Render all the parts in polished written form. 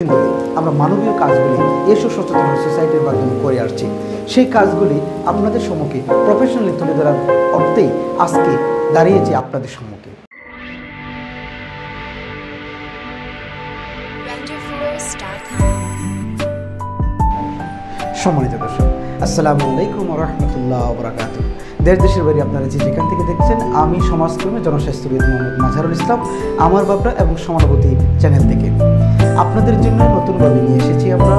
ধরে আমরা মানবীয় কাজগুলি এসব সচেতন সোসাইটির মাধ্যমে করে আসছি। সেই কাজগুলি আপনাদের সম্মুখে প্রফেশনালি তুলে ধরার অর্থেই আজকে দাঁড়িয়েছি আপনাদের সম্মুখে। সম্মানিত দর্শক, আসসালামু আলাইকুম ওয়া রাহমাতুল্লাহি ওয়া বারাকাতুহু। দেশ দেশের বাইরে আপনারা যেখান থেকে দেখছেন, আমি সমাজকর্মী জনস্বাস্থ্যবিদ মোহাম্মদ মাজহারুল ইসলাম, আমার বাবরা এবং সমানুভূতি চ্যানেল থেকে আপনাদের জন্য নতুনভাবে নিয়ে এসেছি আমরা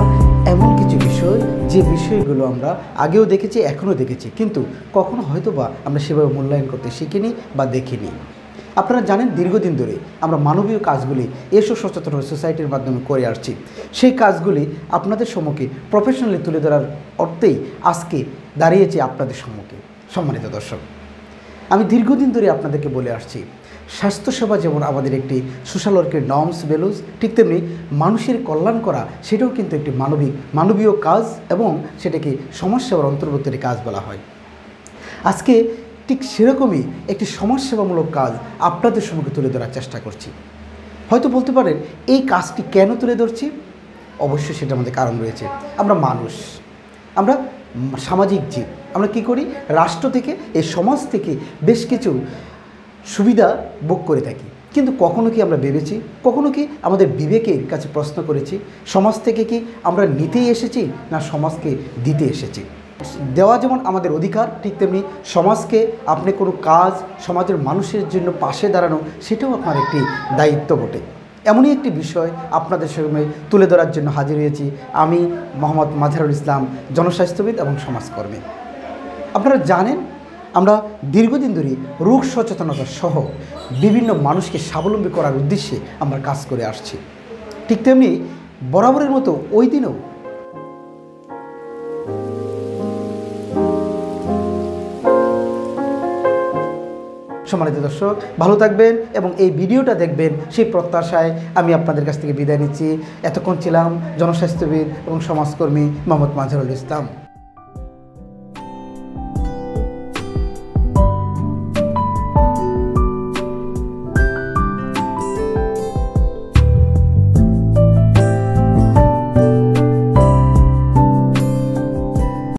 এমন কিছু বিষয়, যে বিষয়গুলো আমরা আগেও দেখেছি, এখনও দেখেছি, কিন্তু কখনো হয়তোবা আমরা সেভাবে মূল্যায়ন করতে শিখিনি বা দেখিনি। আপনারা জানেন, দীর্ঘদিন ধরে আমরা মানবীয় কাজগুলি এসব সচেতন সোসাইটির মাধ্যমে করে আসছি। সেই কাজগুলি আপনাদের সম্মুখে প্রফেশনালি তুলে ধরার অর্থেই আজকে দাঁড়িয়েছি আপনাদের সম্মুখে। সম্মানিত দর্শক, আমি দীর্ঘদিন ধরে আপনাদেরকে বলে আসছি, স্বাস্থ্যসেবা যেমন আমাদের একটি সোশ্যাল ওয়ার্কের নর্মস ভ্যালুস, ঠিক তেমনি মানুষের কল্যাণ করা সেটাও কিন্তু একটি মানবীয় কাজ, এবং সেটাকে সমাজসেবার অন্তর্ভুক্ত কাজ বলা হয়। আজকে ঠিক সেরকমই একটি সমাজসেবামূলক কাজ আপনাদের সম্মুখে তুলে ধরার চেষ্টা করছি। হয়তো বলতে পারেন, এই কাজটি কেন তুলে ধরছি? অবশ্যই সেটা আমাদের কারণ রয়েছে। আমরা মানুষ, আমরা সামাজিক জীব। আমরা কি করি? রাষ্ট্র থেকে, এই সমাজ থেকে বেশ কিছু সুবিধা ভোগ করে থাকি, কিন্তু কখনো কি আমরা ভেবেছি, কখনো কি আমাদের বিবেকের কাছে প্রশ্ন করেছি, সমাজ থেকে কি আমরা নিতেই এসেছি না সমাজকে দিতে এসেছি? দেওয়া যেমন আমাদের অধিকার, ঠিক তেমনি সমাজকে আপনি কোনো কাজ, সমাজের মানুষের জন্য পাশে দাঁড়ানো সেটাও আপনার একটি দায়িত্ব বটে। এমনই একটি বিষয় আপনাদের সামনে তুলে ধরার জন্য হাজির হয়েছি আমি, মোহাম্মদ মাজহারুল ইসলাম, জনস্বাস্থ্যবিদ এবং সমাজকর্মী। আপনারা জানেন, আমরা দীর্ঘদিন ধরে রোগ সচেতনতা সহ বিভিন্ন মানুষকে স্বাবলম্বী করার উদ্দেশ্যে আমরা কাজ করে আসছি। ঠিক তেমনি বরাবরের মতো ওই দিনও সম্মানিত দর্শক, ভালো থাকবেন এবং এই ভিডিওটা দেখবেন সেই প্রত্যাশায় আমি আপনাদের কাছ থেকে বিদায় নিচ্ছি। এতক্ষণ ছিলাম জনস্বাস্থ্যবিদ এবং সমাজকর্মী মোহাম্মদ মাজহারুল ইসলাম।